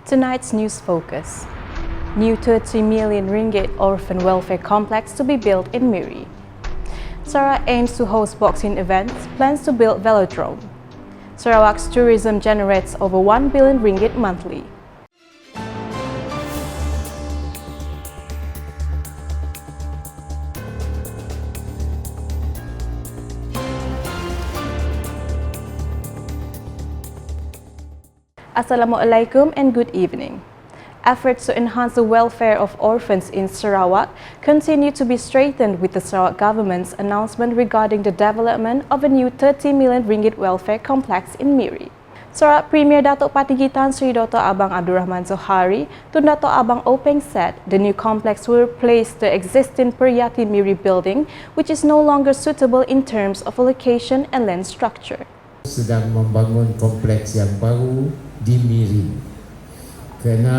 Tonight's news focus. New 30 million ringgit orphan welfare complex to be built in Miri. Sarawak aims to host boxing events, plans to build Velodrome. Sarawak's tourism generates over 1 billion ringgit monthly. Assalamualaikum and good evening. Efforts to enhance the welfare of orphans in Sarawak continue to be strengthened with the Sarawak government's announcement regarding the development of a new 30 million ringgit welfare complex in Miri. Sarawak Premier Datuk Patinggi Tan Sri Dr. Abang Abdul Rahman Zohari Tun Datuk Abang Openg said the new complex will replace the existing Peryati Miri building, which is no longer suitable in terms of location and land structure. Sedang membangun kompleks yang baru di Miri. Kerana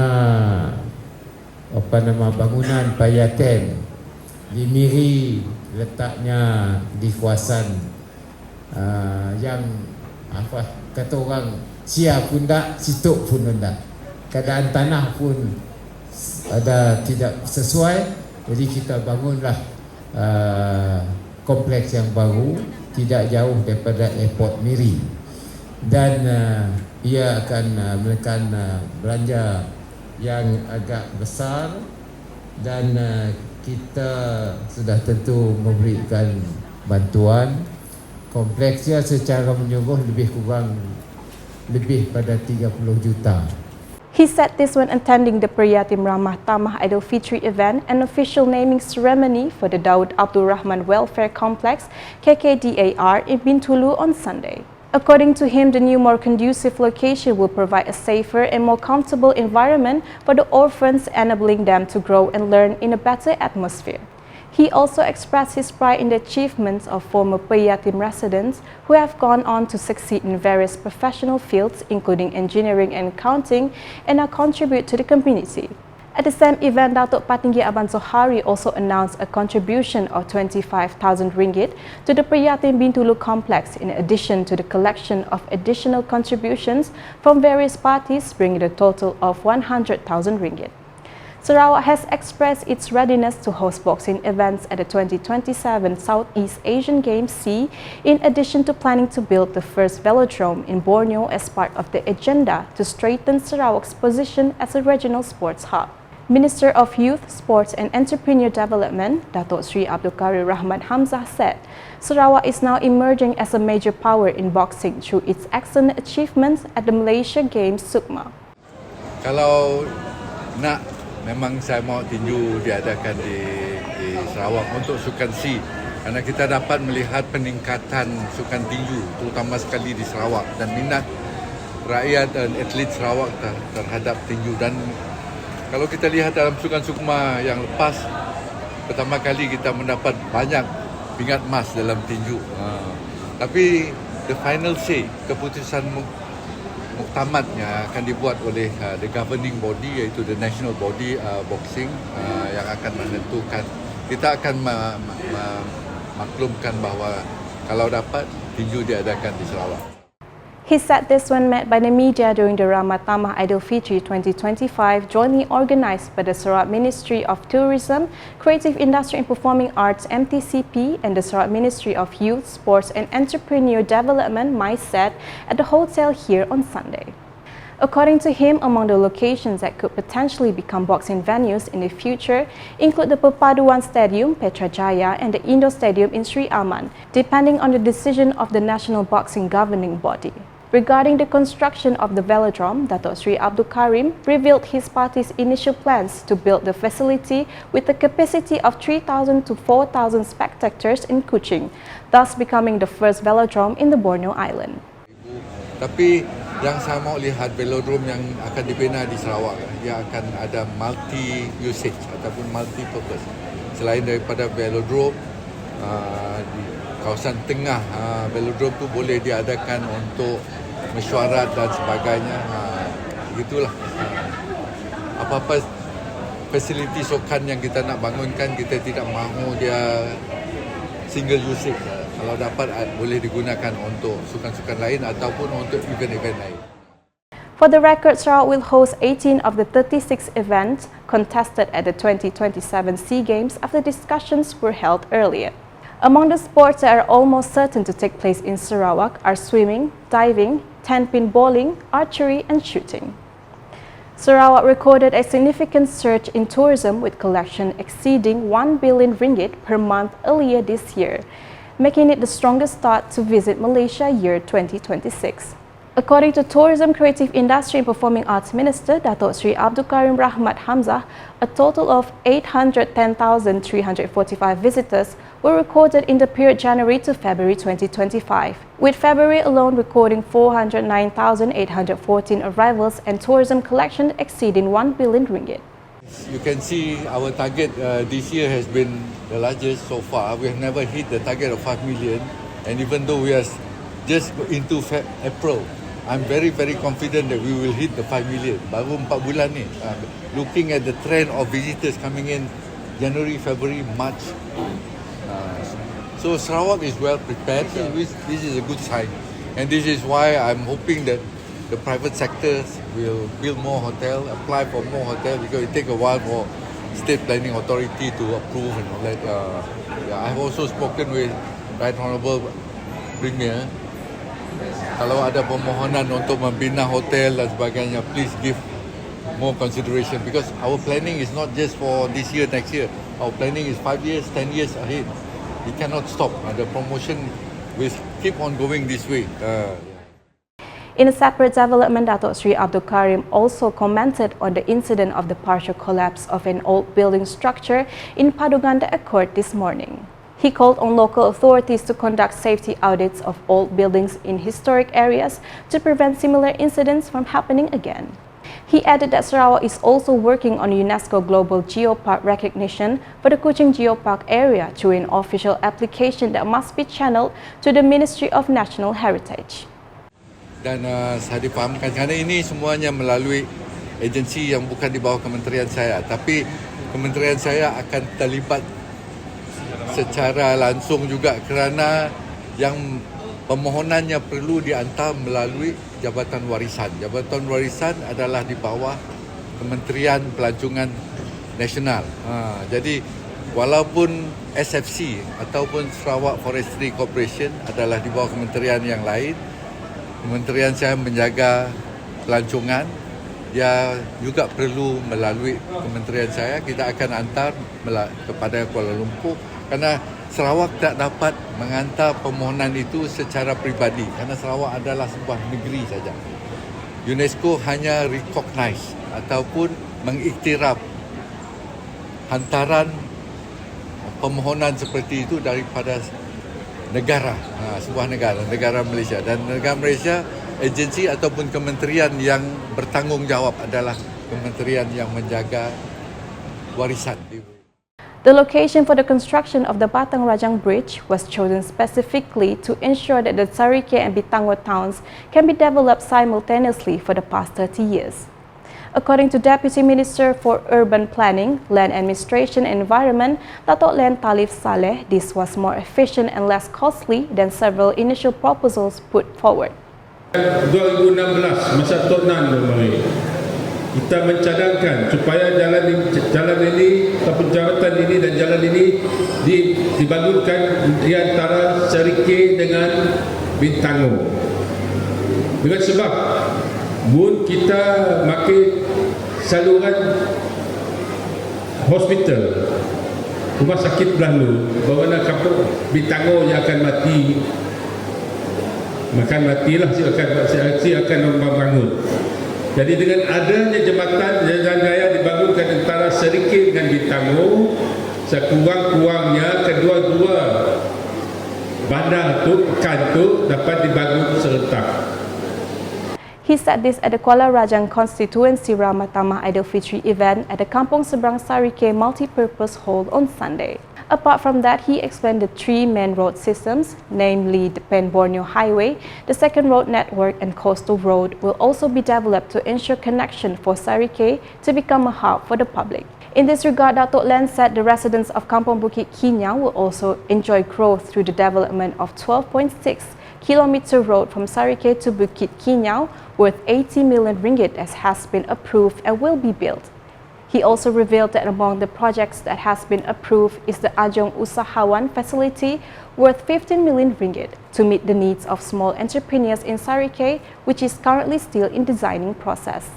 bangunan Payaten di Miri letaknya di kawasan yang kata orang sia pun tak, situk pun tak. Keadaan tanah pun ada tidak sesuai, jadi kita bangunlah kompleks yang baru tidak jauh daripada airport Miri, dan ia akan menekan belanja yang agak besar, dan kita sudah tentu memberikan bantuan. Kompleksnya secara menyeluruh lebih pada 30 juta. He said this when attending the Peryatim Ramah Tamah Aidilfitri event and official naming ceremony for the Daud Abdul Rahman Welfare Complex KKDAR in Bintulu on Sunday. According to him, the new more conducive location will provide a safer and more comfortable environment for the orphans, enabling them to grow and learn in a better atmosphere. He also expressed his pride in the achievements of former Peryatim residents who have gone on to succeed in various professional fields, including engineering and accounting, and now contribute to the community. At the same event, Datuk Patinggi Abang Zohari also announced a contribution of 25,000 ringgit to the Peryatim Bintulu complex, in addition to the collection of additional contributions from various parties, bringing the total of 100,000 ringgit. Sarawak has expressed its readiness to host boxing events at the 2027 Southeast Asian Games C, in addition to planning to build the first velodrome in Borneo as part of the agenda to strengthen Sarawak's position as a regional sports hub. Minister of Youth, Sports and Entrepreneur Development, Datuk Sri Abdul Karim Rahman Hamzah said, Sarawak is now emerging as a major power in boxing through its excellent achievements at the Malaysia Games Sukma. Kalau nak, memang saya mau tinju diadakan di Sarawak untuk Sukan C, kerana kita dapat melihat peningkatan sukan tinju terutama sekali di Sarawak, dan minat rakyat dan atlet Sarawak terhadap tinju. Dan kalau kita lihat dalam Sukan Sukma yang lepas, pertama kali kita mendapat banyak pingat emas dalam tinju. Tapi the final say, keputusan muktamadnya akan dibuat oleh the governing body, iaitu the national body boxing, yang akan menentukan. Kita akan maklumkan bahawa kalau dapat, tinju diadakan di Sarawak. He said this when met by the media during the Ramah Tamah Aidilfitri 2025, jointly organized by the Sarawak Ministry of Tourism, Creative Industry and Performing Arts MTCP and the Sarawak Ministry of Youth, Sports and Entrepreneur Development MISET at the hotel here on Sunday. According to him, among the locations that could potentially become boxing venues in the future include the Perpaduan Stadium, Petrajaya, and the Indo Stadium in Sri Aman, depending on the decision of the National Boxing Governing Body. Regarding the construction of the velodrome, Datuk Sri Abdul Karim revealed his party's initial plans to build the facility with a capacity of 3,000 to 4,000 spectators in Kuching, thus becoming the first velodrome in the Borneo Island. Tapi yang saya mau lihat velodrome yang akan dibina di Sarawak, dia akan ada multi usage ataupun multi purpose. Selain daripada velodrome di kawasan tengah, velodrome tu boleh diadakan untuk mesyuarat dan sebagainya. Begitulah. Apa-apa fasiliti sukan yang kita nak bangunkan, kita tidak mahu dia single usage. Kalau dapat boleh digunakan untuk sukan-sukan lain ataupun untuk event-event lain. For the record, Sarawak will host 18 of the 36 events contested at the 2027 SEA Games after discussions were held earlier. Among the sports that are almost certain to take place in Sarawak are swimming, diving, 10-pin bowling, archery and shooting. Sarawak recorded a significant surge in tourism with collection exceeding 1 billion ringgit per month earlier this year, making it the strongest start to visit Malaysia year 2026. According to Tourism, Creative Industry and Performing Arts Minister Datuk Seri Abdul Karim Rahmat Hamzah, a total of 810,345 visitors were recorded in the period January to February 2025, with February alone recording 409,814 arrivals and tourism collection exceeding 1 billion ringgit. You can see our target this year has been the largest so far. We have never hit the target of 5 million, and even though we are just into April, I'm very confident that we will hit the 5 million. Baru 4 bulan ni. Looking at the trend of visitors coming in January, February, March. So Sarawak is well prepared. This is a good sign. And this is why I'm hoping that the private sector will build more hotel, apply for more hotel, because it takes a while for State Planning Authority to approve and all that. I've also spoken with Right Honourable Premier. Kalau ada permohonan untuk membina hotel dan sebagainya, please give more consideration, because our planning is not just for this year, next year. Our planning is 5 years, 10 years ahead. We cannot stop. The promotion will keep on going this way. In a separate development, Datuk Seri Abdul Karim also commented on the incident of the partial collapse of an old building structure in Padungan that occurred this morning. He called on local authorities to conduct safety audits of old buildings in historic areas to prevent similar incidents from happening again. He added that Sarawak is also working on UNESCO Global Geopark recognition for the Kuching Geopark area through an official application that must be channeled to the Ministry of National Heritage. Dan saya difahamkan kerana ini semuanya melalui agensi yang bukan di bawah kementerian saya, tapi kementerian saya akan terlibat secara langsung juga kerana yang permohonannya perlu dihantar melalui Jabatan Warisan. Jabatan Warisan adalah di bawah Kementerian Pelancongan Nasional. Jadi walaupun SFC ataupun Sarawak Forestry Corporation adalah di bawah kementerian yang lain, kementerian saya menjaga pelancongan, dia juga perlu melalui kementerian saya. Kita akan hantar kepada Kuala Lumpur, kerana Sarawak tak dapat menghantar permohonan itu secara pribadi, kerana Sarawak adalah sebuah negeri saja. UNESCO hanya recognize ataupun mengiktiraf hantaran permohonan seperti itu daripada negara, sebuah negara Malaysia. Dan negara Malaysia, agensi ataupun kementerian yang bertanggungjawab adalah kementerian yang menjaga warisan. The location for the construction of the Rajang Bridge was chosen specifically to ensure that the Sarikei and Bintangor towns can be developed simultaneously for the past 30 years. According to Deputy Minister for Urban Planning, Land Administration and Environment, Datuk Len Talif Saleh, this was more efficient and less costly than several initial proposals put forward. 2016 masa Tonan kita mencadangkan supaya jalan ini ataupun jambatan ini dan jalan ini dibangunkan di antara Sarikei dengan Bintangor. Dengan sebab mun kita makin saluran hospital, rumah sakit berlalu, bahawa kampung Bintangor yang akan mati, matilah si akan membangun. Jadi dengan adanya jembatan jalan raya dibangunkan antara Sarikei dengan Bintangor, sekurang-kurangnya kedua-dua bandar tu, pekan tu dapat dibangun serentak. He said this at the Kuala Rajang constituency Ramah Tamah Aidilfitri event at the Kampung Seberang Sarikei Multipurpose Hall on Sunday. Apart from that, he explained the three main road systems, namely the Pen-Borneo Highway, the second road network and coastal road will also be developed to ensure connection for Sarikei to become a hub for the public. In this regard, Datuk Len said the residents of Kampung Bukit Kinyang will also enjoy growth through the development of 12.6 kilometer road from Sarikei to Bukit Kinyau worth 80 million ringgit has been approved and will be built. He also revealed that among the projects that has been approved is the Ajong Usahawan facility worth 15 million ringgit to meet the needs of small entrepreneurs in Sarikei, which is currently still in designing process.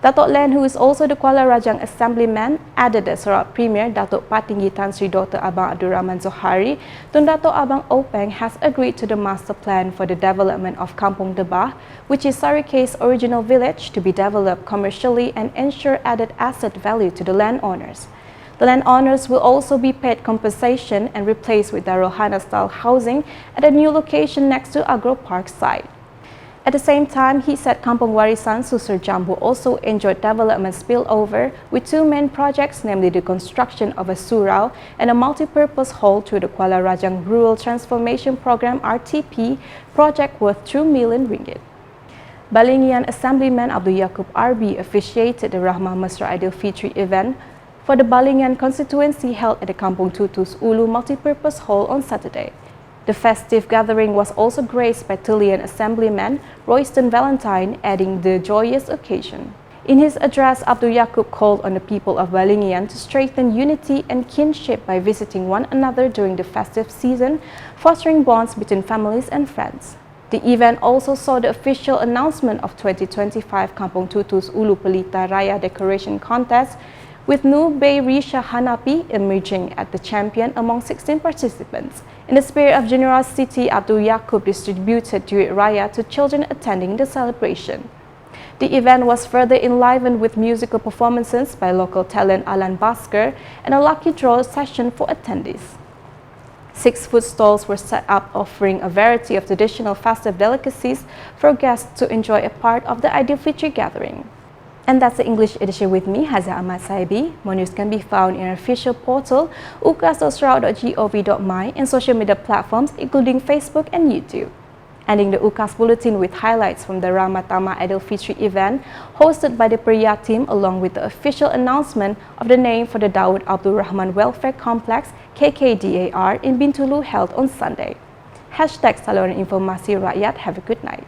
Datuk Len, who is also the Kuala Rajang Assemblyman, added that Sarawak Premier Datuk Patinggi Tan Sri Dr. Abang Abdul Rahman Zohari Tun Datuk Abang Openg has agreed to the master plan for the development of Kampung Debah, which is Sarikei's original village, to be developed commercially and ensure added asset value to the landowners. The landowners will also be paid compensation and replaced with Darohana-style housing at a new location next to Agro Park site. At the same time, he said Kampung Warisan Susur Jambu also enjoyed development spillover with two main projects, namely the construction of a surau and a multi-purpose hall through the Kuala Rajang Rural Transformation Program RTP project worth 2 million ringgit. Balingian Assemblyman Abdul Yaqub RB officiated the Rahmah Mesra Aidilfitri event for the Balingian constituency held at the Kampung Tutus Ulu multi-purpose hall on Saturday. The festive gathering was also graced by Tilian Assemblyman Royston Valentine, adding the joyous occasion. In his address, Abdul Yaqub called on the people of Balingian to strengthen unity and kinship by visiting one another during the festive season, fostering bonds between families and friends. The event also saw the official announcement of 2025 Kampung Tutus Ulu Pelita Raya Decoration Contest, with Nur Bay Risha Hanapi emerging as the champion among 16 participants. In the spirit of generosity, Abdul Yaqub distributed Duit Raya to children attending the celebration. The event was further enlivened with musical performances by local talent Alan Basker and a lucky draw session for attendees. 6 food stalls were set up offering a variety of traditional festive delicacies for guests to enjoy a part of the Aidilfitri gathering. And that's the English edition with me, Haziyah Ahmad Saibi. More news can be found in our official portal, ukas.sarawak.gov.my, and social media platforms including Facebook and YouTube. Ending the UKAS Bulletin with highlights from the Rahmah Tamah Aidilfitri event hosted by the Priya team, along with the official announcement of the name for the Daud Abdul Rahman Welfare Complex KKDAR in Bintulu held on Sunday. #Saluran Informasi Rakyat. Have a good night.